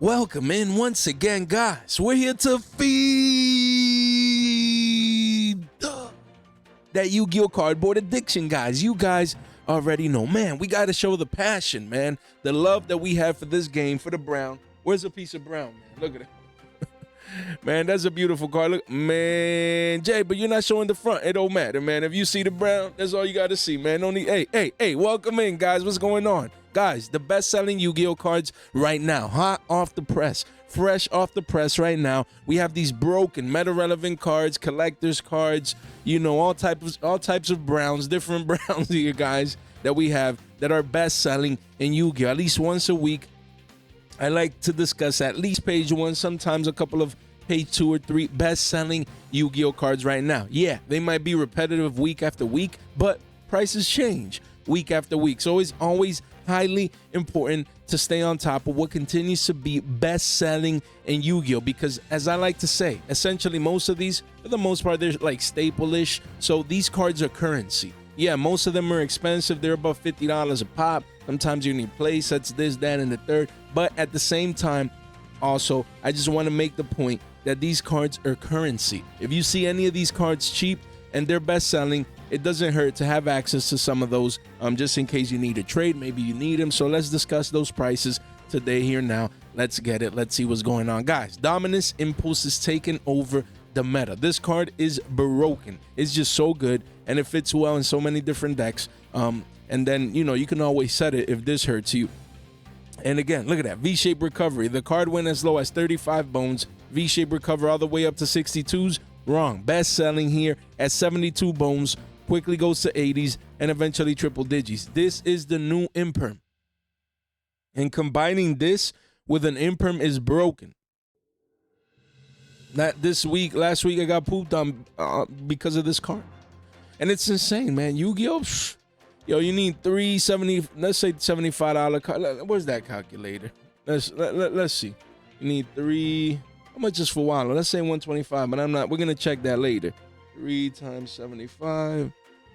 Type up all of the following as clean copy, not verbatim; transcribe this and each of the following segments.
Welcome in once again, guys. We're here to feed that Yu-Gi-Oh cardboard addiction, guys. You guys already know, man, we got to show the passion, man, the love that we have for this game, for the brown. Where's a piece of brown, man? Look at it. Man, that's a beautiful card. Look, man, Jay, but you're not showing the front. It don't matter, man. If you see the brown, that's all you got to see, man. Only, hey, welcome in, guys. What's going on? Guys, the best-selling Yu-Gi-Oh cards right now, hot off the press, fresh off the press right now. We have these broken, meta-relevant cards, collector's cards, you know, all types of browns, different browns here, guys, that we have that are best-selling in Yu-Gi-Oh. At least once a week, I like to discuss at least page 1, sometimes a couple of page 2 or 3 best-selling Yu-Gi-Oh cards right now. Yeah, they might be repetitive week after week, but prices change week after week. So it's always highly important to stay on top of what continues to be best-selling in Yu-Gi-Oh, because as I like to say, essentially most of these, for the most part, they're like staple-ish. So these cards are currency. Yeah, most of them are expensive. They're about $50 a pop. Sometimes you need play sets, this, that, and the third. But at the same time, also, I just want to make the point that these cards are currency. If you see any of these cards cheap and they're best-selling, it doesn't hurt to have access to some of those just in case you need a trade. Maybe you need them. So let's discuss those prices today here now. Let's get it. Let's see what's going on. Guys, Dominus Impul is taking over the meta. This card is broken. It's just so good, and it fits well in so many different decks. And then, you know, you can always set it if this hurts you. And again, look at that V-shape recovery. The card went as low as 35 bones. V-shape recover all the way up to 62s. Wrong. Best selling here at 72 bones. Quickly goes to 80s and eventually triple digits. This is the new imperm. And combining this with an imperm is broken. Not this week. Last week I got pooped on because of this card. And it's insane, man. Yu-Gi-Oh! Yo, you need 370, let's say $75 card. Where's that calculator? Let's see. You need 3, how much is for Wallos? Let's say 125, but I'm not, we're gonna check that later. 3 times 75,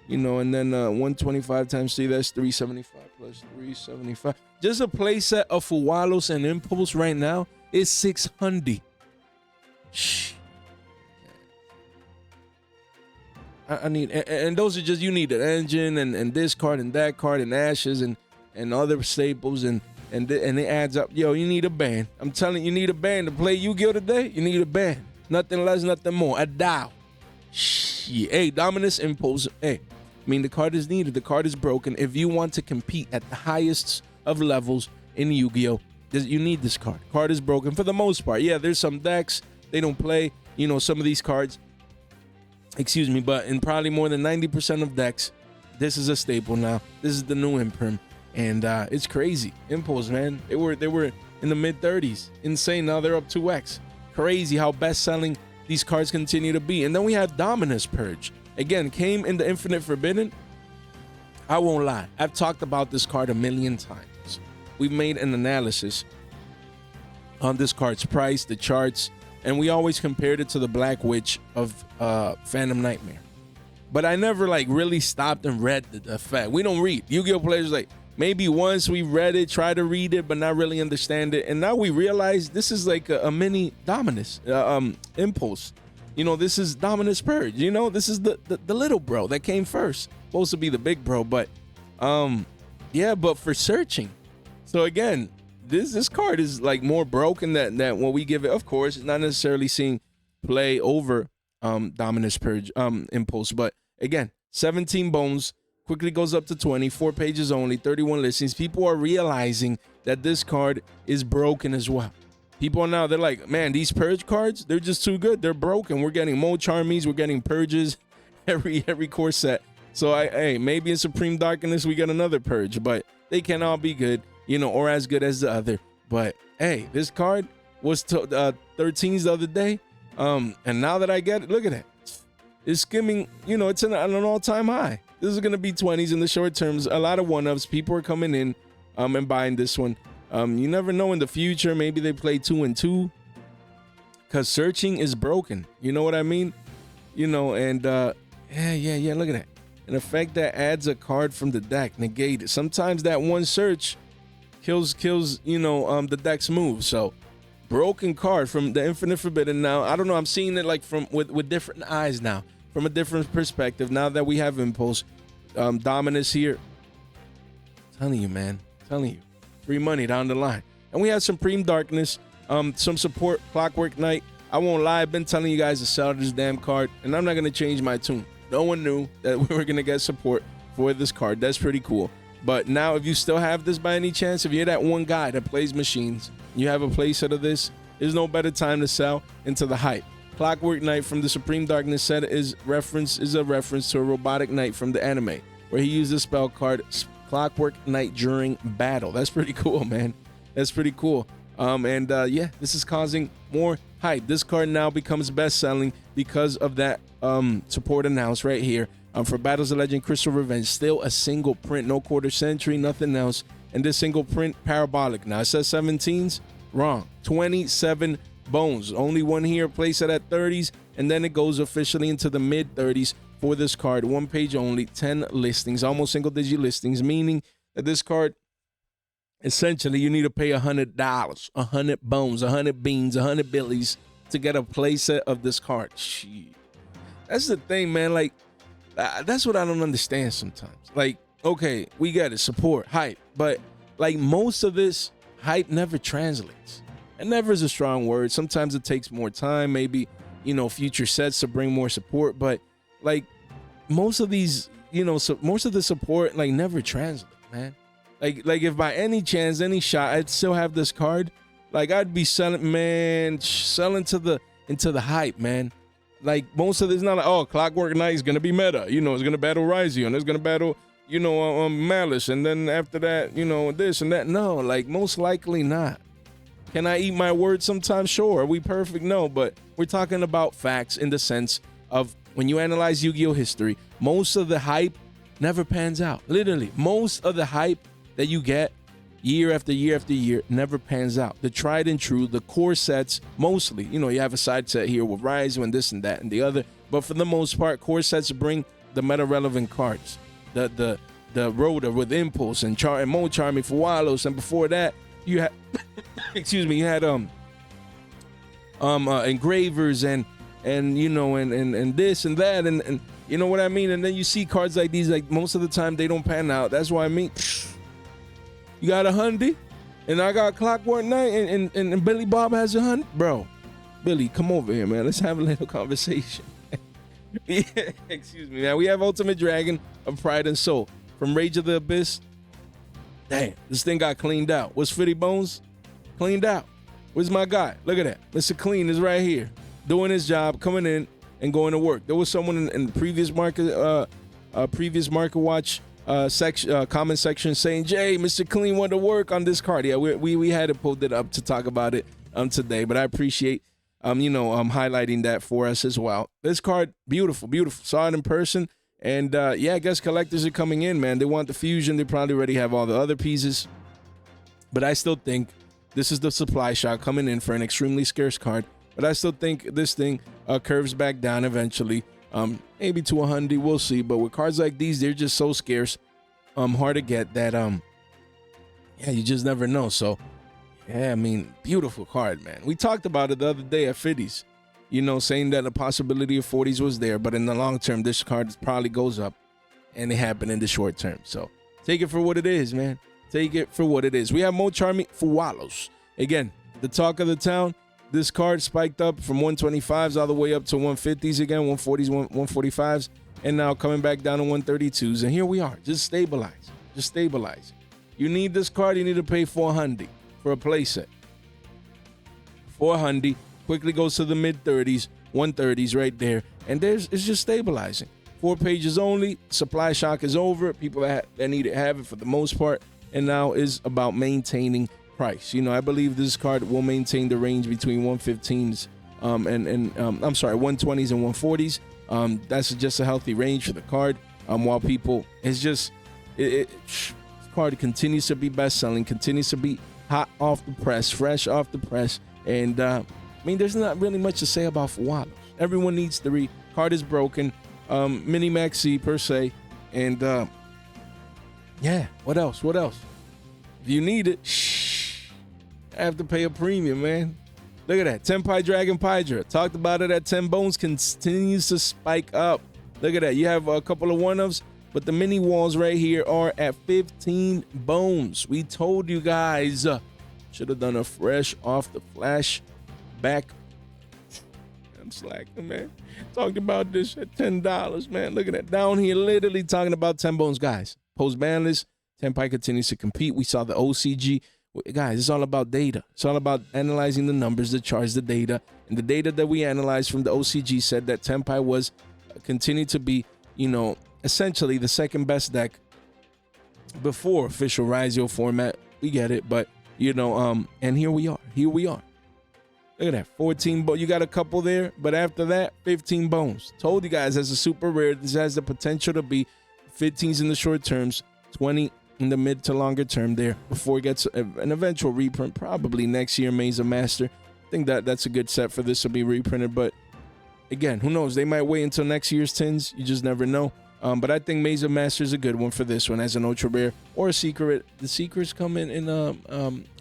you know, and then 125 times 3, that's 375 plus 375. Just a play set of Wallos and Impulse right now is 600. Shh. I need, and those are just, you need an engine and this card and that card and ashes and other staples and it adds up. Yo, you need a band. I'm telling you, need a band to play Yu-Gi-Oh today. You need a band. Nothing less, nothing more. A Dow. Shit. Hey, Dominus Impul. Hey, I mean, the card is needed. The card is broken. If you want to compete at the highest of levels in Yu-Gi-Oh, you need this card. Card is broken for the most part. Yeah, there's some decks they don't play, you know, some of these cards. Excuse me, but in probably more than 90% of decks, this is a staple now. This is the new imperm, and it's crazy. Impulse, man, they were in the mid 30s, insane. Now they're up 2x. Crazy how best-selling these cards continue to be. And then we have Dominus Purge. Again, came in the Infinite Forbidden. I won't lie, I've talked about this card a million times. We've made an analysis on this card's price, the charts, and we always compared it to the Black Witch of Phantom Nightmare. But I never like really stopped and read the fact. We don't read. Yu-Gi-Oh players, like, maybe once we read it, try to read it, but not really understand it. And now we realize this is like a mini Dominus Impulse. You know, this is Dominus Purge. You know, this is the little bro that came first. Supposed to be the big bro, but yeah, but for searching. So again, this card is like more broken than what we give it. Of course, it's not necessarily seeing play over Dominus Purge Impulse, but again, 17 bones, quickly goes up to 20, 4 pages only, 31 listings. People are realizing that this card is broken as well. People are now, they're like, man, these Purge cards, they're just too good. They're broken. We're getting Mo Charmies, we're getting Purges every core set. So hey, maybe in Supreme Darkness we get another Purge, but they can all be good, you know, or as good as the other. But hey, this card was 13s the other day, and now that I get it, look at that, it's skimming, you know, it's an all-time high. This is gonna be 20s in the short terms. A lot of one-ups. People are coming in and buying this one. You never know in the future, maybe they play 2 and 2 because searching is broken, you know what I mean? You know, and yeah, look at that. An effect that adds a card from the deck, negate it. Sometimes that one search kills, you know, the deck's move. So broken card from the Infinite Forbidden. Now, I don't know. I'm seeing it like from with different eyes now, from a different perspective. Now that we have Impulse, Dominus here. Telling you, man. Telling you. Free money down the line. And we have Supreme Darkness, some support, Clockwork Knight. I won't lie. I've been telling you guys to sell this damn card, and I'm not going to change my tune. No one knew that we were going to get support for this card. That's pretty cool. But now, if you still have this by any chance, if you're that one guy that plays machines, you have a playset of this, there's no better time to sell into the hype. Clockwork Knight from the Supreme Darkness set is a reference to a robotic knight from the anime, where he used the spell card Clockwork Knight during battle. That's pretty cool, man. That's pretty cool. Yeah, this is causing more hype. This card now becomes best-selling because of that support announced right here. For Battles of Legend Crystal Revenge, still a single print, no quarter century, nothing else. And this single print, parabolic. Now, it says 17s. Wrong. 27 bones. Only one here. Place it at 30s. And then it goes officially into the mid-30s for this card. One page only, 10 listings, almost single-digit listings, meaning that this card, essentially, you need to pay $100, 100 bones, 100 beans, 100 billies to get a playset of this card. Shit. That's the thing, man. Like, that's what I don't understand sometimes. Like, okay, we get it, support, hype, but like most of this hype never translates. And never is a strong word. Sometimes it takes more time, maybe, future sets to bring more support, but like most of these, most of the support like never translate, man. Like if by any chance, any shot, I'd still have this card, like I'd be selling into the hype, man. Like most of this, not like, oh, Clockwork Knight is gonna be meta. It's gonna battle Ryzion. It's gonna battle, Malice, and then after that, this and that. No, like most likely not. Can I eat my words sometimes? Sure. Are we perfect? No, but we're talking about facts in the sense of when you analyze Yu-Gi-Oh history, most of the hype never pans out. Literally, most of the hype that you get year after year after year never pans out. The tried and true, the core sets, mostly, you have a side set here with Rise and this and that and the other, but for the most part, core sets bring the meta relevant cards. The Rotor with Impulse and Mo Charming Fuos, and before that, you had you had Engravers and this and that and you know what I mean, and then you see cards like these, like most of the time they don't pan out. That's why I mean, you got a Hundy, and I got Clockwork Knight, and Billy Bob has a Hunt. Bro, Billy, come over here, man. Let's have a little conversation. Yeah, excuse me, man. We have Ultimate Dragon of Pride and Soul from Rage of the Abyss. Damn, this thing got cleaned out. What's Fitty Bones? Cleaned out. Where's my guy? Look at that. Mr. Clean is right here, doing his job, coming in and going to work. There was someone in the previous Market Watch comment section saying, Jay, Mr. Clean went to work on this card. Yeah, we had to pull it up to talk about it today, but I appreciate highlighting that for us as well. This card, beautiful. Saw it in person, and I guess collectors are coming in, man. They want the fusion. They probably already have all the other pieces, but I still think this is the supply shot coming in for an extremely scarce card. But I still think this thing curves back down eventually. Maybe to 100, we'll see. But with cards like these, they're just so scarce, hard to get that, you just never know. So, yeah, I mean, beautiful card, man. We talked about it the other day at 50s, saying that the possibility of 40s was there. But in the long term, this card probably goes up, and it happened in the short term. So, take it for what it is, man. Take it for what it is. We have Mo Charming Fuos. Again, the talk of the town. This card spiked up from 125s all the way up to 150s again, 140s, 145s, and now coming back down to 132s. And here we are, just stabilize. You need this card, you need to pay $400 for a playset. $400 quickly goes to the mid-30s, 130s right there, and it's just stabilizing. 4 pages only, supply shock is over. People that need it have it for the most part, and now is about maintaining price. I believe this card will maintain the range between 115s 120s and 140s. That's just a healthy range for the card. While people, it's just this card continues to be best selling, continues to be hot off the press, fresh off the press, and there's not really much to say about Wallos. Everyone needs to read. Card is broken, mini maxi per se, and what else? If you need it, I have to pay a premium, man. Look at that. Tenpai Dragon Pydra. Talked about it at 10 bones. Continues to spike up. Look at that. You have a couple of one-ups, but the mini walls right here are at 15 bones. We told you guys. Should have done a fresh off the flash back. I'm slacking, man. Talking about this at $10, man. Look at that. Down here, literally talking about 10 bones, guys. Post-ban list, Tenpai continues to compete. We saw the OCG. Guys, it's all about data. It's all about analyzing the numbers, the charts, the data. And the data that we analyzed from the OCG said that Tenpai was continued to be, you know, essentially the second best deck before official Rizio format. We get it, but, you know, and here we are. Here we are. Look at that, 14 bones. You got a couple there, but after that, 15 bones. Told you guys, as a super rare, this has the potential to be 15s in the short terms, 20 in the mid to longer term there before it gets an eventual reprint, probably next year, Mesa Master. I think that's a good set for this to be reprinted, but again, who knows? They might wait until next year's tins. You just never know. But I think Mesa Master is a good one for this one as an ultra rare or a secret. The secrets come in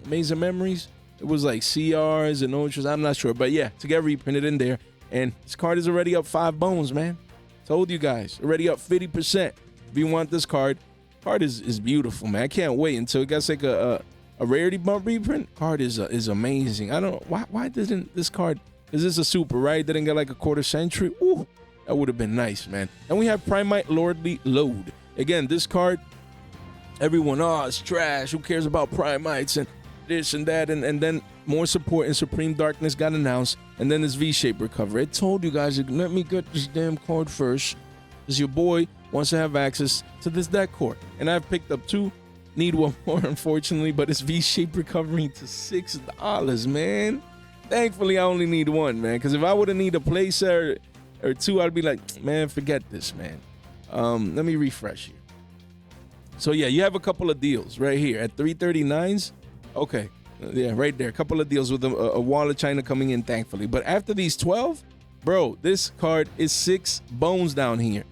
Mesa Memories. It was like CRs and ultras. I'm not sure, but yeah, to get reprinted in there. And this card is already up 5 bones, man. Told you guys, already up 50%. If you want this card is beautiful, man. I can't wait until it gets like a rarity bump reprint. Card is amazing. I don't know why didn't this card, because this is a super, right? Didn't get like a quarter century. Ooh, that would have been nice, man. And we have Primite Lordly Load. Again, this card, everyone, oh, it's trash. Who cares about Primites and this and that? And then more support in Supreme Darkness got announced. And then this V-Shape recovery. I told you guys, let me get this damn card first, because your boy wants to have access to this deck core. And I've picked up 2. Need one more, unfortunately, but it's V-Shape recovering to $6, man. Thankfully, I only need 1, man, because if I would have needed a play set or 2, I'd be like, man, forget this, man. Let me refresh here. So, yeah, you have a couple of deals right here at 339s. Okay, yeah, right there. A couple of deals with a wall of China coming in, thankfully. But after these 12, bro, this card is 6 bones down here.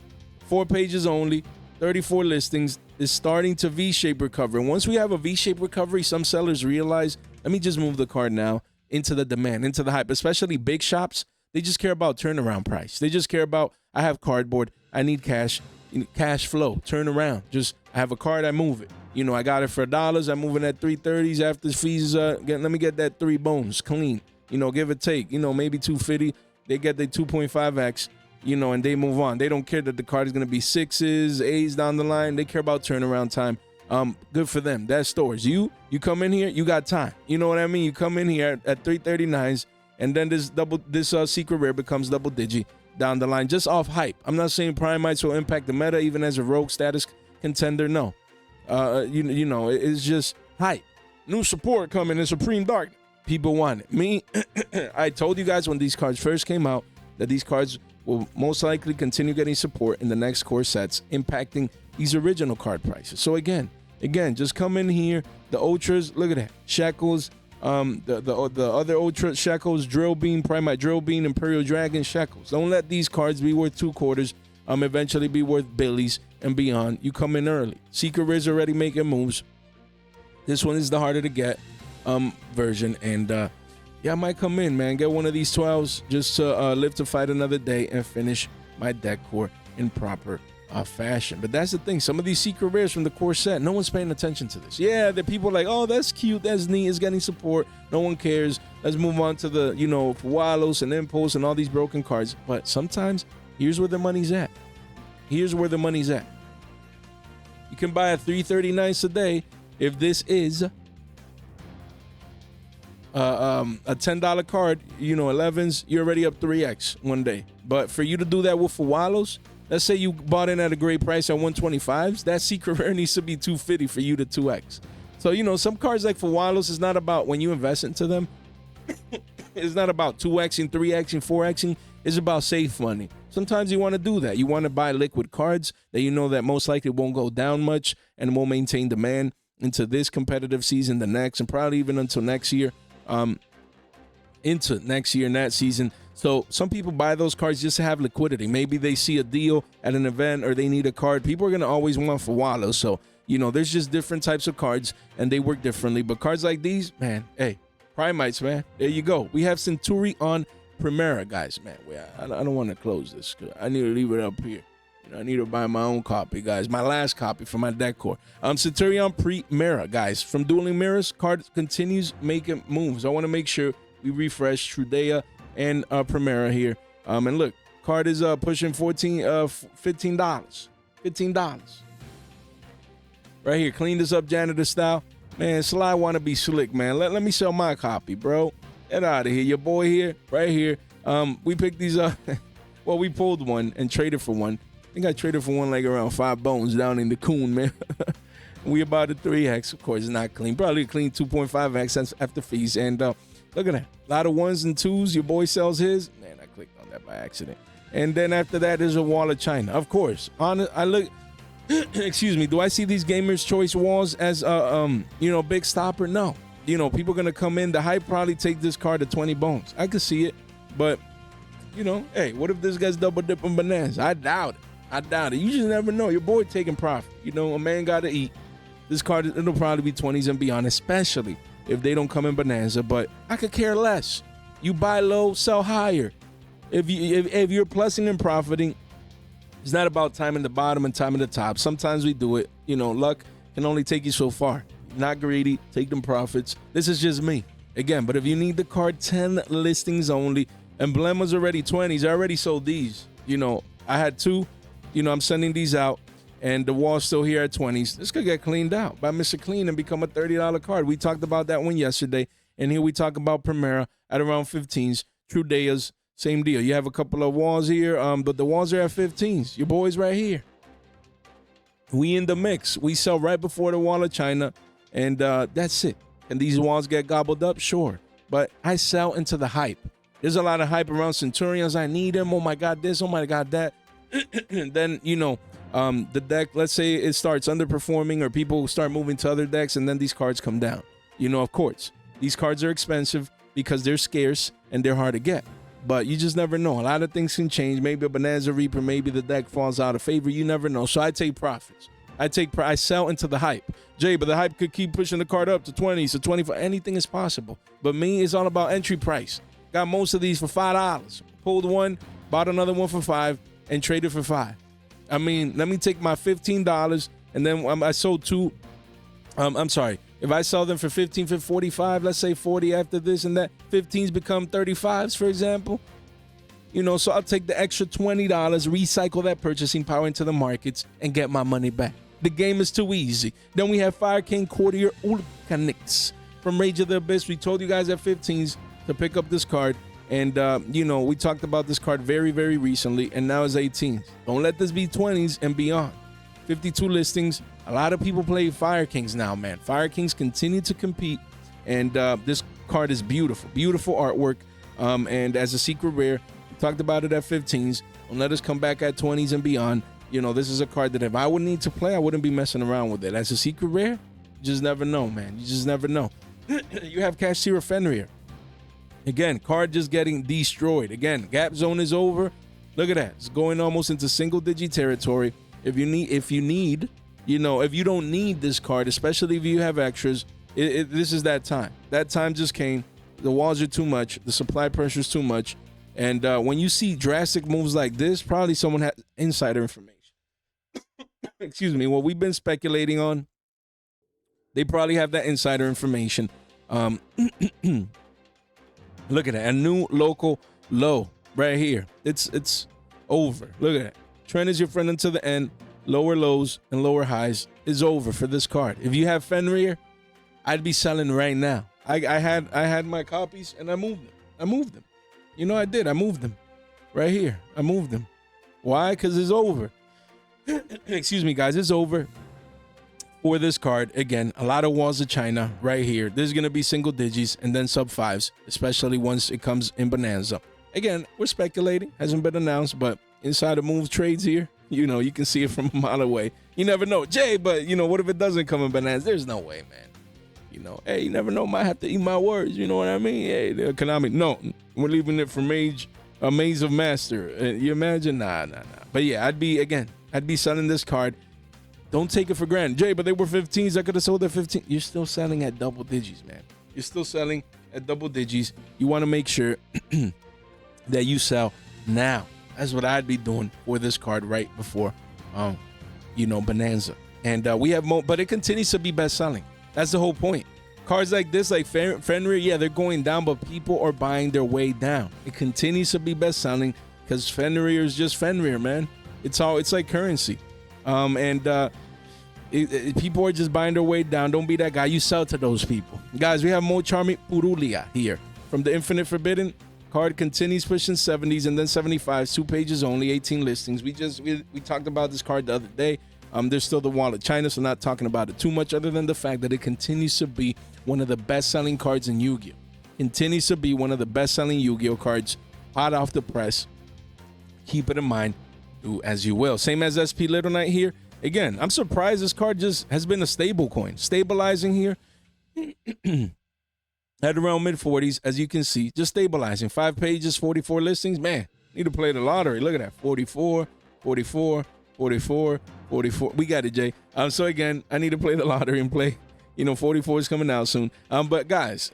4 pages only, 34 listings, is starting to V-shape recover. And once we have a V-shape recovery, some sellers realize, let me just move the card now into the demand, into the hype, especially big shops. They just care about turnaround price. They just care about, I have cardboard, I need cash, cash flow, turn around. Just, I have a card, I move it. You know, I got it for $1, I'm moving at 330s after the fees, let me get that 3 bones clean. You know, give or take, you know, maybe 250. They get their 2.5x. You know, and they move on. They don't care that the card is going to be 6s, 8s down the line. They care about turnaround time. Good for them. That's stores. You come in here, you got time. You know what I mean? You come in here at 339s, and then this secret rare becomes double digi down the line, just off hype. I'm not saying Primites will impact the meta, even as a rogue status contender. No. You know, it's just hype. New support coming in Supreme Dark. People want it. Me, I told you guys when these cards first came out that these cards will most likely continue getting support in the next core sets, impacting these original card prices. So again, just come in here. The ultras, look at that. Shackles, the other ultra Shackles, Drill Beam, Primite Drill Beam, Imperial Dragon, Shackles. Don't let these cards be worth 2 quarters. Eventually be worth billies and beyond. You come in early. Secret Rare's already making moves. This one is the harder to get version, and yeah, I might come in, man. Get one of these 12s just to live to fight another day and finish my deck core in proper fashion. But that's the thing. Some of these secret rares from the core set, no one's paying attention to this. Yeah, the people are like, oh, that's cute. That's neat. It's getting support. No one cares. Let's move on to the, you know, Wallos and Impulse and all these broken cards. But sometimes, here's where the money's at. Here's where the money's at. You can buy a 339 today if this is a $10 card, you know, 11s, you're already up 3x one day. But for you to do that with Wallos, let's say you bought in at a great price at 125s, that secret rare needs to be 250 for you to 2x. So, you know, some cards like Wallos is not about, when you invest into them, it's not about 2xing, 3xing, 4xing. It's about safe money. Sometimes you want to do that. You want to buy liquid cards that you know that most likely won't go down much and will maintain demand into this competitive season, the next, and probably even until next year. Into next year and that season. So some people buy those cards just to have liquidity. Maybe they see a deal at an event or they need a card. People are going to always want for Wallos. So, you know, there's just different types of cards and they work differently. But cards like these, man, hey, Primites, man. There you go. We have Centurion Primera, guys, man. I don't want to close this. I need to leave it up here. I need to buy my own copy, guys. My last copy for my deck core. Centurion Primera, guys. From Dueling Mirrors, card continues making moves. I want to make sure we refresh Trudea and Primera here. And look, card is pushing $15. $15. Right here. Clean this up janitor style. Man, Sly want to be slick, man. Let me sell my copy, bro. Get out of here. Your boy here, right here. We picked these up. Well, we pulled one and traded for one. I think I traded for one like around 5 bones down in the Coon, man. We about a 3x. Of course, it's not clean. Probably a clean 2.5x after fees. And look at that. A lot of 1s and 2s. Your boy sells his. Man, I clicked on that by accident. And then after that, there's a wall of China. Of course. I look... Excuse me. Do I see these Gamers' Choice walls as big stopper? No. People going to come in. The hype probably take this card to 20 bones. I could see it. But, hey, what if this guy's double dipping bananas? I doubt it. You just never know. Your boy taking profit. A man got to eat. This card, it'll probably be 20s and beyond, especially if they don't come in bonanza. But I could care less. You buy low, sell higher. If you're plussing and profiting, it's not about timing the bottom and timing the top. Sometimes we do it. Luck can only take you so far. Not greedy. Take them profits. This is just me. Again, but if you need the card, 10 listings only. Emblemas already 20s. I already sold these. I had 2. I'm sending these out. And the wall's still here at 20s. This could get cleaned out by Mr. Clean and become a $30 card. We talked about that one yesterday. And here we talk about Primera at around 15s. Trudea's. Same deal. You have a couple of walls here, but the walls are at 15s. Your boy's right here. We in the mix. We sell right before the wall of China, and that's it. Can these walls get gobbled up? Sure. But I sell into the hype. There's a lot of hype around Centurions. I need them. Oh, my God, this. Oh, my God, that. And then, the deck, let's say it starts underperforming or people start moving to other decks, and then these cards come down. Of course, these cards are expensive because they're scarce and they're hard to get. But you just never know. A lot of things can change. Maybe a Bonanza Reaper, maybe the deck falls out of favor. You never know. So I take profits. I sell into the hype. Jay, but the hype could keep pushing the card up to 20s, to 25. Anything is possible. But me, it's all about entry price. Got most of these for $5. Pulled one, bought another one for $5, and traded for $5. I mean, let me take my $15, and then I sold 2. I'm sorry. If I sell them for 15, for 45, let's say 40 after this and that, 15s become 35s, for example. So I'll take the extra $20, recycle that purchasing power into the markets, and get my money back. The game is too easy. Then we have Fire King Courtier Ulcanix from Rage of the Abyss. We told you guys at 15s to pick up this card. And, we talked about this card very, very recently, and now it's 18s. Don't let this be 20s and beyond. 52 listings. A lot of people play Fire Kings now, man. Fire Kings continue to compete, and this card is beautiful. Beautiful artwork, and as a secret rare, we talked about it at 15s. Don't let us come back at 20s and beyond. This is a card that if I would need to play, I wouldn't be messing around with it. As a secret rare, you just never know, man. You just never know. You have Cashier Fenrir. Again, card just getting destroyed. Again, gap zone is over. Look at that. It's going almost into single-digit territory. If you don't need this card, especially if you have extras, this is that time. That time just came. The walls are too much. The supply pressure is too much. And when you see drastic moves like this, probably someone has insider information. Excuse me. What we've been speculating on, they probably have that insider information. Look at that. A new local low right here. It's over. Look at that. Trend is your friend until the end. Lower lows and lower highs is over for this card. If you have Fenrir, I'd be selling right now. I had my copies and I moved them. I did. I moved them right here. I moved them. Why? Because it's over. Excuse me, guys. It's over for this card. Again, a lot of walls of China right here. There's going to be single digits and then sub 5s, especially once it comes in Bonanza. Again, we're speculating. Hasn't been announced, but inside the move trades here, you can see it from a mile away. You never know. Jay, but, what if it doesn't come in Bonanza? There's no way, man. Hey, you never know. Might have to eat my words. You know what I mean? Hey, the Konami. No, we're leaving it for Maze of Master. You imagine? Nah. But yeah, I'd be selling this card. Don't take it for granted. Jay, but they were 15s. I could have sold at 15. You're still selling at double digits, man. You're still selling at double digits, you want to make sure that you sell now. That's what I'd be doing for this card right before, Bonanza. And we have more, but it continues to be best selling. That's the whole point. Cards like this, like Fenrir, yeah, they're going down, but people are buying their way down. It continues to be best selling because Fenrir is just Fenrir, man. It's like currency. People are just buying their way down. Don't be that guy. You sell to those people. Guys, we have more Charming Purulia here. From the Infinite Forbidden, card continues pushing 70s and then 75s, 2 pages only, 18 listings. We talked about this card the other day. There's still the Wallet China, so not talking about it too much other than the fact that it continues to be one of the best-selling cards in Yu-Gi-Oh! Continues to be one of the best-selling Yu-Gi-Oh! Cards, hot off the press. Keep it in mind, do as you will. Same as SP Little Knight here. Again, I'm surprised this card just has been a stable coin. Stabilizing here at around mid-40s, as you can see. Just stabilizing. 5 pages, 44 listings. Man, need to play the lottery. Look at that. 44, 44, 44, 44. We got it, Jay. So again, I need to play the lottery and play, 44 is coming out soon. But guys,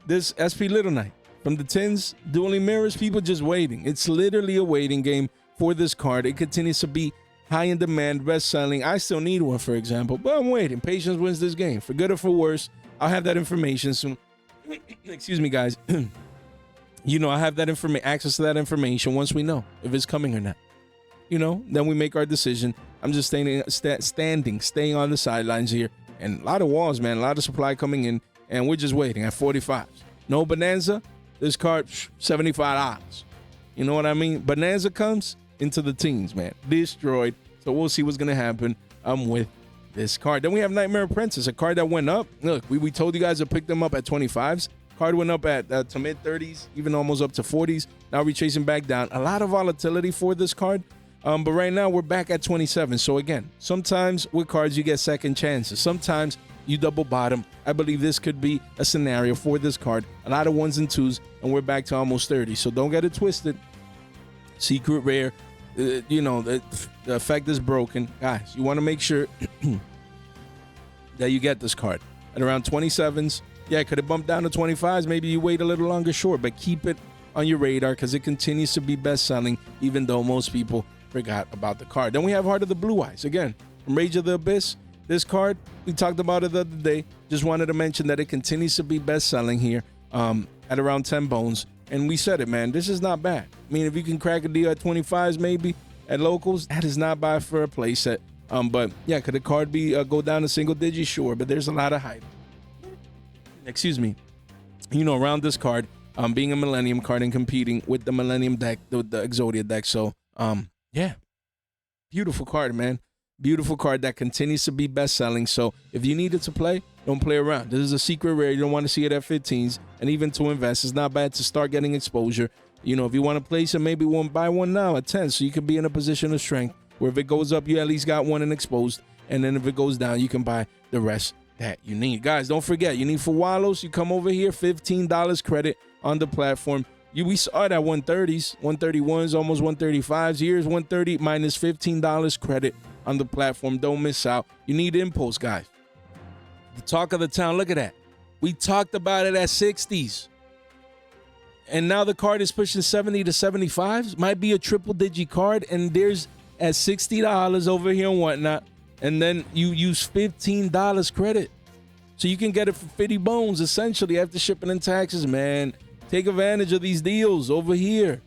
this SP Little Knight from the tins, dueling mirrors, people just waiting. It's literally a waiting game for this card. It continues to be high in demand, best selling. I still need one, for example, but I'm waiting. Patience wins this game. For good or for worse, I'll have that information soon. Excuse me, guys. I have that access to that information once we know if it's coming or not. Then we make our decision. I'm just staying on the sidelines here. And a lot of walls, man, a lot of supply coming in, and we're just waiting at 45s. No Bonanza, this card, $75. You know what I mean? Bonanza comes into the teens, man. Destroyed. So we'll see what's going to happen with this card. Then we have Nightmare Princess, a card that went up. Look, we told you guys to pick them up at 25s. Card went up at to mid-30s, even almost up to 40s. Now we're chasing back down. A lot of volatility for this card. But right now we're back at 27. So again, sometimes with cards you get second chances. Sometimes you double bottom. I believe this could be a scenario for this card. A lot of 1s and 2s, and we're back to almost 30. So don't get it twisted. Secret rare. The effect is broken. Guys, you want to make sure that you get this card at around 27s. Yeah, could it bump down to 25s? Maybe you wait a little longer, sure, but keep it on your radar because it continues to be best selling, even though most people forgot about the card. Then we have Heart of the Blue Eyes. Again, from Rage of the Abyss. This card, we talked about it the other day. Just wanted to mention that it continues to be best selling here at around 10 bones. And we said it, man, this is not bad. I mean, if you can crack a deal at 25s maybe at locals, that is not bad for a play set. But yeah, could the card be go down to single digits? Sure, but there's a lot of hype. Excuse me. Around this card, being a Millennium card and competing with the Millennium deck, the Exodia deck. So, yeah, beautiful card, man. Beautiful card that continues to be best selling. So if you need it to play, don't play around. This is a secret rare. You don't want to see it at 15s. And even to invest, it's not bad to start getting exposure. If you want to place it, maybe buy one now at 10 so you can be in a position of strength where if it goes up, you at least got one and exposed. And then if it goes down, you can buy the rest that you need. Guys, don't forget, you need for Wallos, you come over here, $15 credit on the platform. We saw it at 130s, 131s, almost 135s. Here's 130 minus $15 credit on the platform. Don't miss out. You need impulse, guys. The talk of the town, look at that. We talked about it at 60s. And now the card is pushing 70 to 75s. Might be a triple digit card. And there's at $60 over here and whatnot. And then you use $15 credit. So you can get it for 50 bones, essentially, after shipping and taxes, man. Take advantage of these deals over here.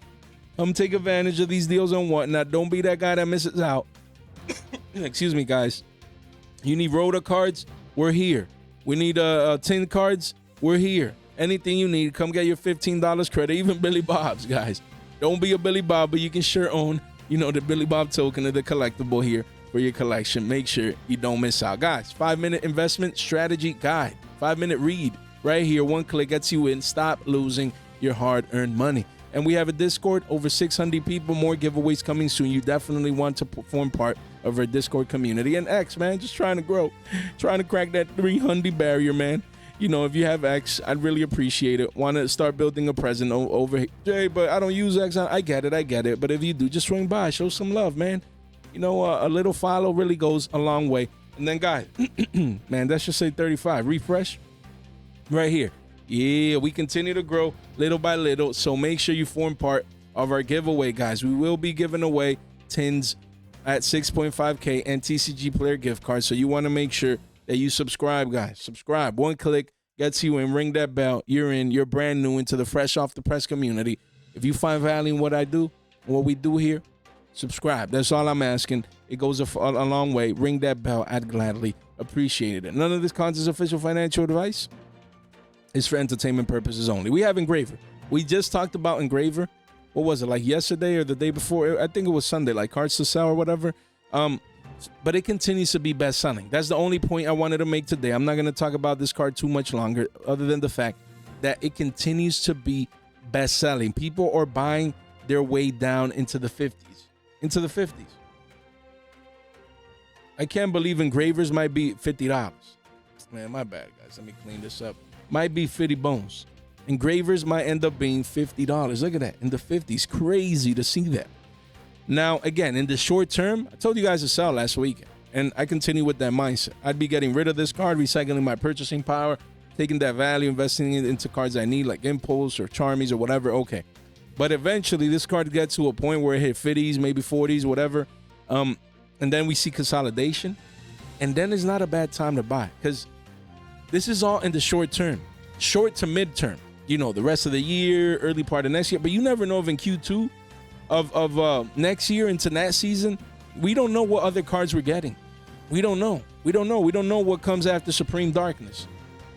Take advantage of these deals and whatnot. Don't be that guy that misses out. Excuse me, guys. You need Rhoda cards? We're here. We need tin cards? We're here. Anything you need, come get your $15 credit. Even Billy Bob's, guys. Don't be a Billy Bob, but you can sure own, the Billy Bob token of the collectible here for your collection. Make sure you don't miss out. Guys, 5-minute investment strategy guide. 5-minute read. Right here, one click gets you in. Stop losing your hard-earned money. And we have a Discord, over 600 people, more giveaways coming soon. You definitely want to form part of our Discord community. And X, man, just trying to grow, trying to crack that 300 barrier, man. If you have X, I'd really appreciate it. Want to start building a presence over here. Jay, but I don't use X. I get it. But if you do, just swing by, show some love, man. A little follow really goes a long way. And then, guys, man, that should say 35. Refresh. Right here. Yeah, we continue to grow little by little. So make sure you form part of our giveaway, guys. We will be giving away tins at 6.5K and TCG player gift cards. So you want to make sure that you subscribe, guys. Subscribe. One click gets you in. Ring that bell. You're in. You're brand new into the fresh off the press community. If you find value in what I do, what we do here, subscribe. That's all I'm asking. It goes a long way. Ring that bell. I'd gladly appreciate it. None of this content is official financial advice. It's for entertainment purposes only. We have Engraver. We just talked about Engraver. What was it, like yesterday or the day before? I think it was Sunday, like Cards to Sell or whatever. But it continues to be best selling. That's the only point I wanted to make today. I'm not going to talk about this card too much longer, other than the fact that it continues to be best selling. People are buying their way down into the 50s. Into the 50s. I can't believe Engravers might be $50. Man, my bad, guys. Let me clean this up. Might be 50 bones. Engravers might end up being $50. Look at that. In the 50s. Crazy to see that. Now, again, in the short term, I told you guys to sell last weekend, and I continue with that mindset. I'd be getting rid of this card, recycling my purchasing power, taking that value, investing it into cards I need, like Impulse or Charmies or whatever. Okay. But eventually, this card gets to a point where it hit 50s, maybe 40s, whatever. And then we see consolidation. And then it's not a bad time to buy, because this is all in the short term, short to mid-term. You know, the rest of the year, early part of next year. But you never know if in Q2 of next year into that season, we don't know what other cards we're getting. We don't know. We don't know what comes after Supreme Darkness.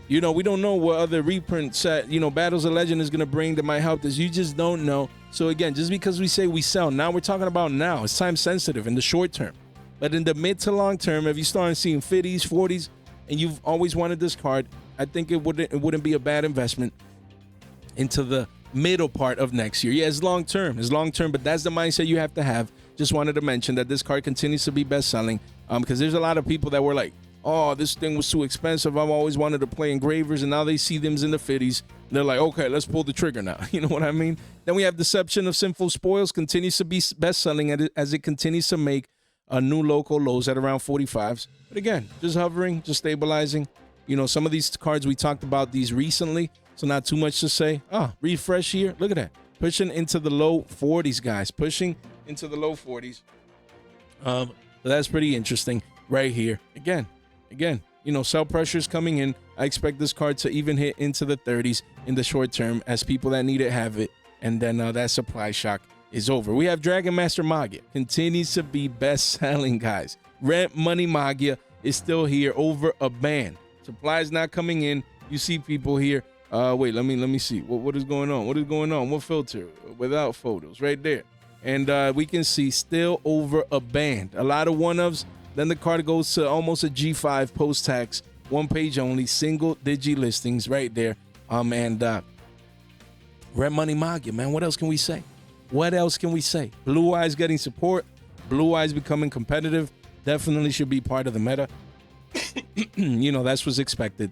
You know, we don't know what other reprint set, Battles of Legend is going to bring that might help this. You just don't know. So again, just because we say we sell, now we're talking about now. It's time sensitive in the short term. But in the mid to long term, if you start seeing 50s, 40s, and you've always wanted this card, I think it wouldn't be a bad investment into the middle part of next year. Yeah, it's long term, but that's the mindset you have to have. Just wanted to mention that this card continues to be best selling, because there's a lot of people that were like, oh, this thing was too expensive. I've always wanted to play Engravers, and now they see them in the 50s. They're like, okay, let's pull the trigger now. You know what I mean? Then we have Deception of Sinful Spoils, continues to be best selling as it continues to make new local lows at around 45s. But again, just hovering, just stabilizing. Some of these cards, we talked about these recently, so not too much to say. Refresh here. Look at that. Pushing into the low 40s, guys. Pushing into the low 40s. So that's pretty interesting right here. Again, sell pressure is coming in. I expect this card to even hit into the 30s in the short term as people that need it have it. And then that supply shock is over. We have Dragon Master Magia. Continues to be best selling, guys. Rent Money Magia is still here over a band. Supply is not coming in. You see people here. Wait, let me see. What is going on? What filter? Without photos, right there. And we can see still over a band. A lot of one-ofs. Then the card goes to almost a G5 post-tax. One page only. Single digi listings right there. Red Money Magia, man. What else can we say? Blue Eyes getting support. Blue Eyes becoming competitive. Definitely should be part of the meta. That's what's expected.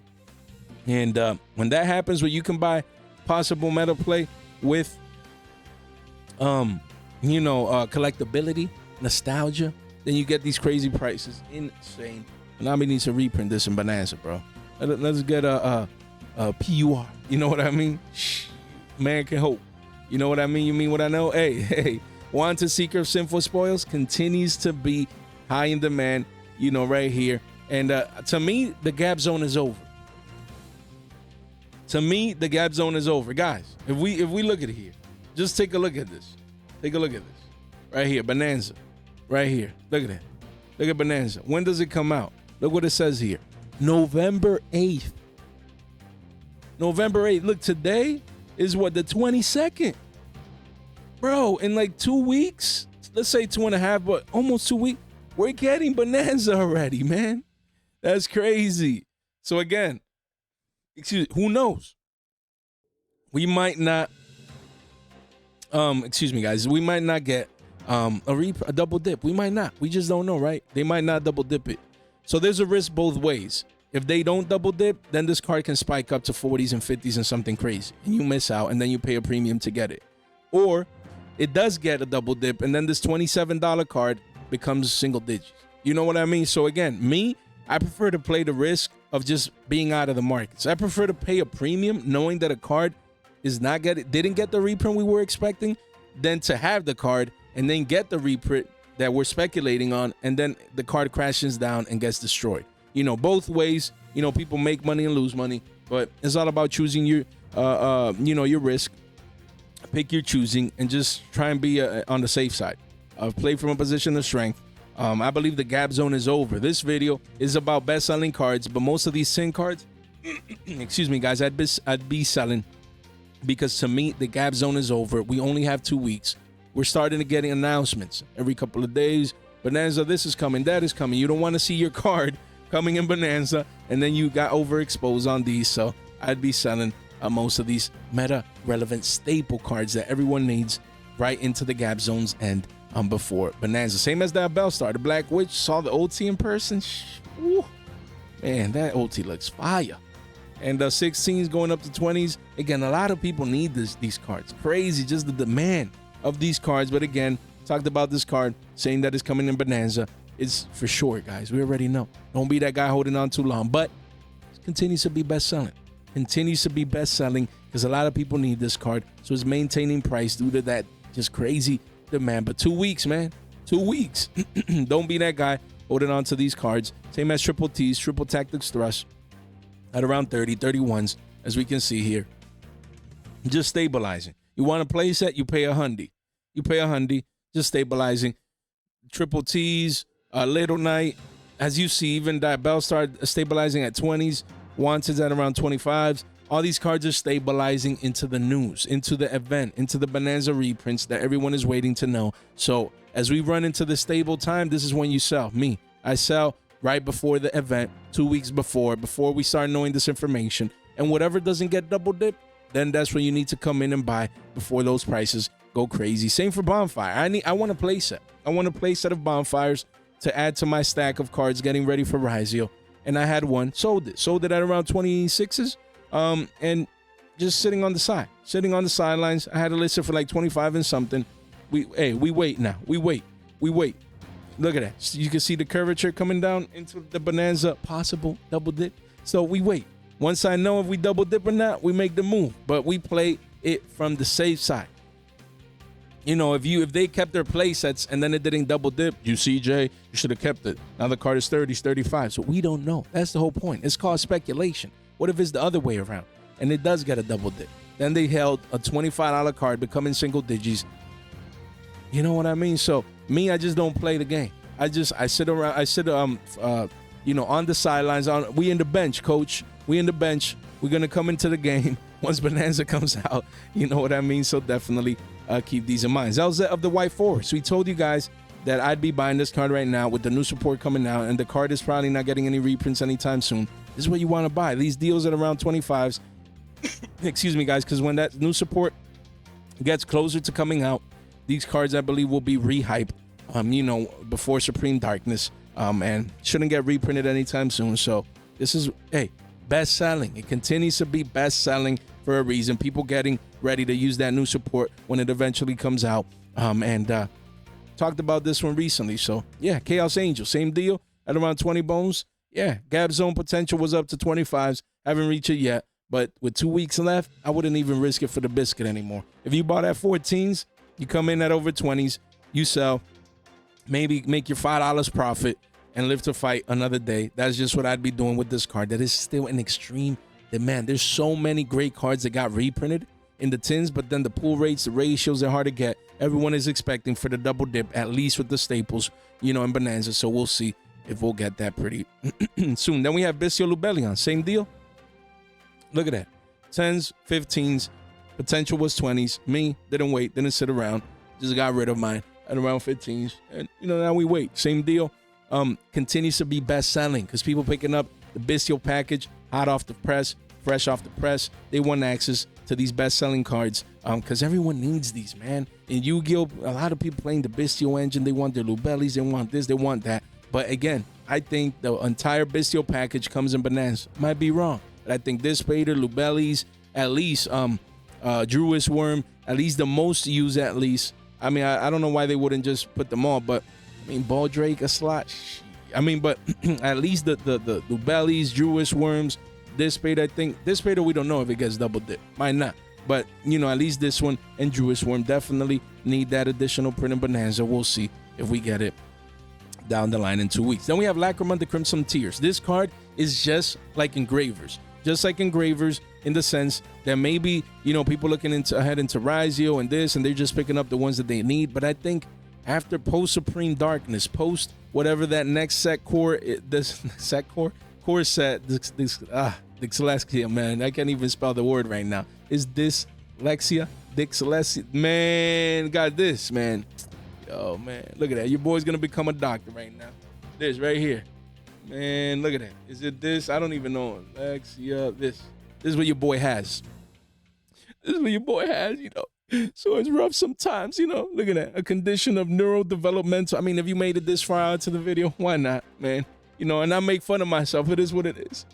And when that happens, where you can buy possible meta play with, collectability, nostalgia, then you get these crazy prices. Insane. Konami needs to reprint this in Bonanza, bro. Let's get a PUR. You know what I mean? Man can hope. You know what I mean? You mean what I know? Hey. Wanted Seeker of Sinful Spoils continues to be high in demand, right here. And to me, the gap zone is over. Guys, if we look at it here, just take a look at this. Right here, Bonanza. Right here. Look at that. Look at Bonanza. When does it come out? Look what it says here. November 8th. Look, today is what, the 22nd? Bro, in like 2 weeks, let's say 2.5, but almost 2 weeks, we're getting Bonanza already, man. That's crazy. So again, who knows? We might not, guys. We might not get a double dip. We might not. We just don't know, right? They might not double dip it. So there's a risk both ways. If they don't double dip, then this card can spike up to 40s and 50s and something crazy. And you miss out, and then you pay a premium to get it. Or it does get a double dip, and then this $27 card becomes single digits. You know what I mean? So again, I prefer to play the risk of just being out of the market. So I prefer to pay a premium knowing that a card is not didn't get the reprint we were expecting, than to have the card and then get the reprint that we're speculating on, and then the card crashes down and gets destroyed. You know, both ways, you know, people make money and lose money, but it's all about choosing your, you know, your risk. Pick your choosing and just try and be on the safe side. Play from a position of strength. I believe the gap zone is over. This video is about best-selling cards, but most of these sin cards, excuse me, guys, I'd be selling, because to me, the gap zone is over. We only have 2 weeks. We're starting to get announcements every couple of days. Bonanza, this is coming, that is coming. You don't want to see your card coming in Bonanza, and then you got overexposed on these. So I'd be selling most of these meta-relevant staple cards that everyone needs right into the gap zones and before Bonanza. Same as that Bellstar, the Black Witch. Saw the OT in person. Woo. Man, that OT looks fire. And 16s going up to 20s. Again, a lot of people need these cards. Crazy, just the demand of these cards. But again, talked about this card, saying that it's coming in Bonanza. It's for sure, guys. We already know. Don't be that guy holding on too long. But it continues to be best-selling. Continues to be best-selling because a lot of people need this card. So it's maintaining price due to that just crazy demand. But 2 weeks, man. 2 weeks. Don't be that guy holding on to these cards. Same as triple T's, triple tactics thrust at around 30, 31s, as we can see here. Just stabilizing. You want a play set, you pay $100. You pay $100, just stabilizing. Triple T's, Little Knight, as you see, even that Bellstar stabilizing at 20s, Wanted at around 25s. All these cards are stabilizing into the news, into the event, into the Bonanza reprints that everyone is waiting to know. So as we run into the stable time, this is when you sell. Me, I sell right before the event, 2 weeks before we start knowing this information. And whatever doesn't get double dipped, then that's when you need to come in and buy before those prices go crazy. Same for Bonfire. I want a play set. I want a play set of Bonfires to add to my stack of cards getting ready for Rizio. And I had one, sold it at around 26s. And just sitting on the sidelines. I had it listed for like 25 and something. We wait now. We wait. Look at that. So you can see the curvature coming down into the Bonanza possible double dip. So we wait. Once I know if we double dip or not, we make the move. But we play it from the safe side. You know, if they kept their play sets and then it didn't double dip, CJ, you should have kept it. Now the card is 30s, 35. So we don't know. That's the whole point. It's called speculation. What if it's the other way around and it does get a double dip? Then they held a $25 card becoming single digits. You know what I mean? So me, I just don't play the game. I sit around. You know, on the sidelines. We in the bench, coach. We in the bench. We're gonna come into the game once Bonanza comes out. You know what I mean? So definitely keep these in mind. Zelza of the White Forest. We told you guys that I'd be buying this card right now with the new support coming out, and the card is probably not getting any reprints anytime soon. This is what you want to buy. These deals at around 25s. Excuse me, guys, because when that new support gets closer to coming out, these cards, I believe, will be rehyped, you know, before Supreme Darkness, and shouldn't get reprinted anytime soon. So this is, best selling. It continues to be best selling for a reason. People getting ready to use that new support when it eventually comes out. And talked about this one recently. So yeah, Chaos Angel, same deal at around 20 bones. Yeah, gap zone potential was up to 25s. Haven't reached it yet, but with 2 weeks left, I wouldn't even risk it for the biscuit anymore. If you bought at 14s, you come in at over 20s, you sell, maybe make your $5 profit and live to fight another day. That's just what I'd be doing with this card. That is still an extreme demand. There's so many great cards that got reprinted in the tins, but then the pull rates, the ratios are hard to get. Everyone is expecting for the double dip, at least with the staples, you know, in Bonanza. So we'll see if we'll get that pretty soon. Then we have Bistio Lubellion. Same deal. Look at that. 10s, 15s. Potential was 20s. Me, didn't wait, didn't sit around. Just got rid of mine at around 15s. And, you know, now we wait. Same deal. Continues to be best selling because people picking up the Bistio package, hot off the press, fresh off the press. They want access to these best selling cards because everyone needs these, man. In Yu-Gi-Oh, a lot of people playing the Bistio engine. They want their Lubellis, they want this, they want that. But again, I think the entire Bistio package comes in Bonanza. Might be wrong, but I think this Vader, Lubellis, at least Druid's Worm, at least the most used at least. I mean, I don't know why they wouldn't just put them all, but I mean, Baldrake, a slot. I mean, but at least the bellies, Jewish worms, this spade, I think this spade, we don't know if it gets double dip, might not, but you know, at least this one and Jewish worm definitely need that additional printed bonanza. We'll see if we get it down the line in 2 weeks. Then we have Lacrima, the Crimson Tears. This card is just like Engravers, in the sense that maybe, you know, people looking ahead into Rizio and this, and they're just picking up the ones that they need. But I think after post Supreme Darkness, post whatever that next set core, this set core set, dyslexia, man, I can't even spell the word right now. Is dyslexia, man, got this, man. Yo, man, look at that. Your boy's gonna become a doctor right now. This right here, man, look at that. Is it this? I don't even know. Dyslexia, this is what your boy has. This is what your boy has, you know. So it's rough sometimes, you know. Look at that. A condition of neurodevelopmental. I mean, if you made it this far out to the video, why not, man? You know, and I make fun of myself. It is what it is.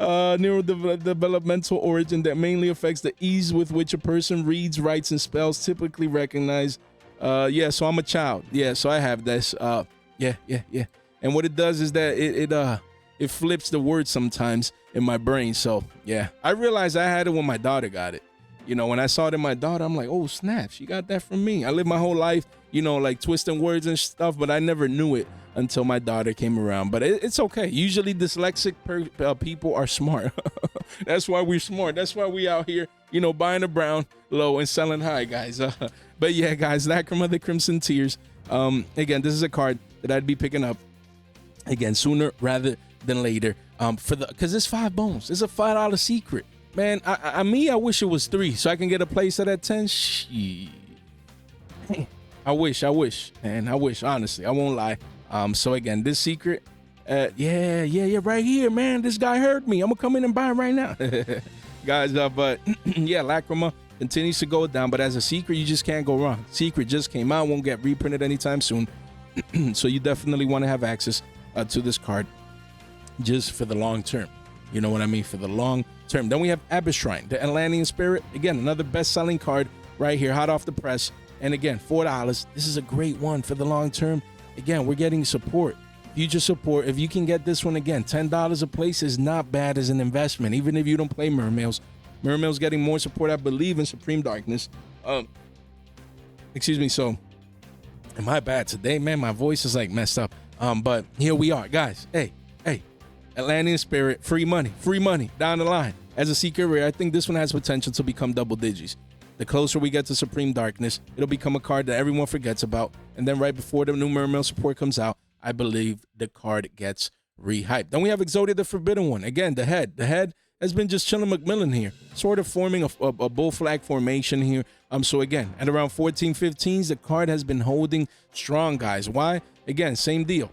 Neurodevelopmental origin that mainly affects the ease with which a person reads, writes, and spells, typically recognized. Yeah, so I'm a child. Yeah, so I have this. Yeah. And what it does is that it flips the word sometimes in my brain. So yeah, I realized I had it when my daughter got it. You know, when I saw it in my daughter, I'm like, oh snap, she got that from me. I lived my whole life, you know, like twisting words and stuff, but I never knew it until my daughter came around. But it's okay. Usually dyslexic people are smart. That's why we're smart. That's why we out here, you know, buying a brown low and selling high, guys. But yeah, guys, Lacrima, the Crimson Tears. Again, this is a card that I'd be picking up again sooner rather than later. Because it's 5 bones. It's a $5 secret. Man, I wish it was 3 so I can get a place at 10. I wish, man. I wish, honestly. I won't lie. So again, this secret, yeah, right here, man. This guy heard me. I'm gonna come in and buy it right now. Guys, but yeah, Lacrima continues to go down, but as a secret, you just can't go wrong. Secret just came out, won't get reprinted anytime soon. So you definitely want to have access to this card just for the long term. You know what I mean? For the long term. Then we have Abrine, the Atlantean Spirit. Again, another best-selling card right here, hot off the press. And again, $4. This is a great one for the long term. Again, we're getting support, future support. If you can get this one, again, $10 a place is not bad as an investment, even if you don't play Mermails. Mermails getting more support, I believe, in Supreme Darkness. Excuse me. So, am I bad today, man? My voice is like messed up. But here we are, guys. Hey. Atlantean Spirit, free money down the line. As a secret rare, I think this one has potential to become double digits. The closer we get to Supreme Darkness, it'll become a card that everyone forgets about. And then right before the new Mermail support comes out, I believe the card gets rehyped. Then we have Exodia, the Forbidden One. Again, the head has been just chilling McMillan here, sort of forming a bull flag formation here. So again, at around 14-15s, the card has been holding strong, guys. Why? Again, same deal.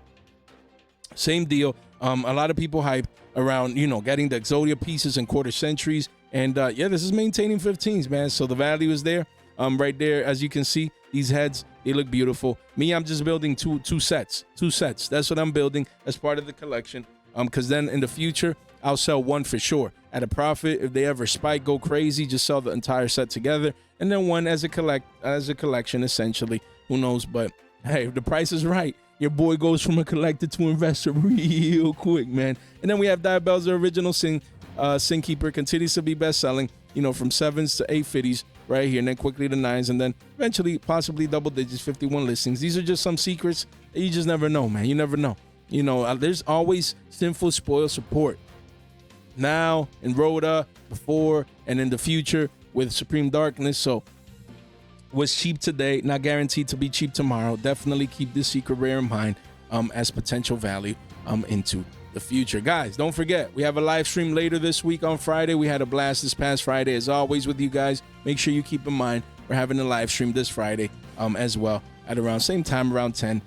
A lot of people hype around, you know, getting the Exodia pieces and quarter centuries. And yeah, this is maintaining 15s, man. So the value is there. Right there, as you can see, these heads, they look beautiful. Me, I'm just building two sets. That's what I'm building as part of the collection. Because then in the future, I'll sell one for sure at a profit. If they ever spike, go crazy, just sell the entire set together. And then one as a collection, essentially. Who knows? But hey, if the price is right, your boy goes from a collector to investor real quick, man. And then we have Diabell's original Sin Keeper, continues to be best-selling, you know, from 7s to 850s right here, and then quickly to 9s, and then eventually possibly double digits, 51 listings. These are just some secrets that you just never know, man. You never know. You know, there's always sinful spoil support. Now, in Rhoda, before, and in the future with Supreme Darkness. So what's cheap today, not guaranteed to be cheap tomorrow. Definitely keep this secret rare in mind as potential value into the future. Guys, don't forget, we have a live stream later this week on Friday. We had a blast this past Friday, as always, with you guys. Make sure you keep in mind we're having a live stream this Friday as well at around same time, around 10.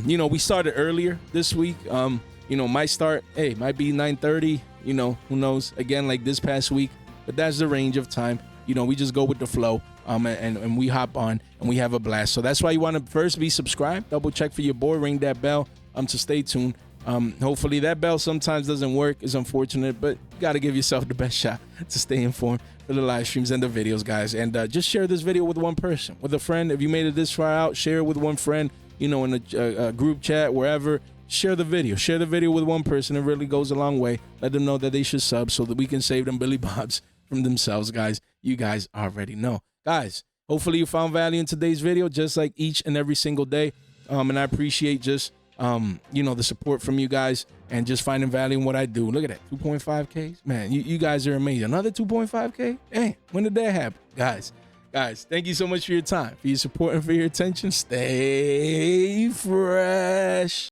You know, we started earlier this week. You know, might be 9:30. You know, who knows? Again, like this past week, but that's the range of time. You know, we just go with the flow. And we hop on and we have a blast. So that's why you want to first be subscribed, double check for your boy, ring that bell to stay tuned. Hopefully that bell sometimes doesn't work. It's unfortunate, but you got to give yourself the best shot to stay informed for the live streams and the videos, guys. And just share this video with one person, with a friend. If you made it this far out, share it with one friend, you know, in a group chat, wherever. share the video. Share the video with one person. It really goes a long way. Let them know that they should sub so that we can save them Billy Bobs from themselves, guys. You guys already know. Guys, hopefully you found value in today's video, just like each and every single day. And I appreciate just, you know, the support from you guys and just finding value in what I do. Look at that, 2.5K. Man, you guys are amazing. Another 2.5K? Hey, when did that happen? Guys, thank you so much for your time, for your support, and for your attention. Stay fresh.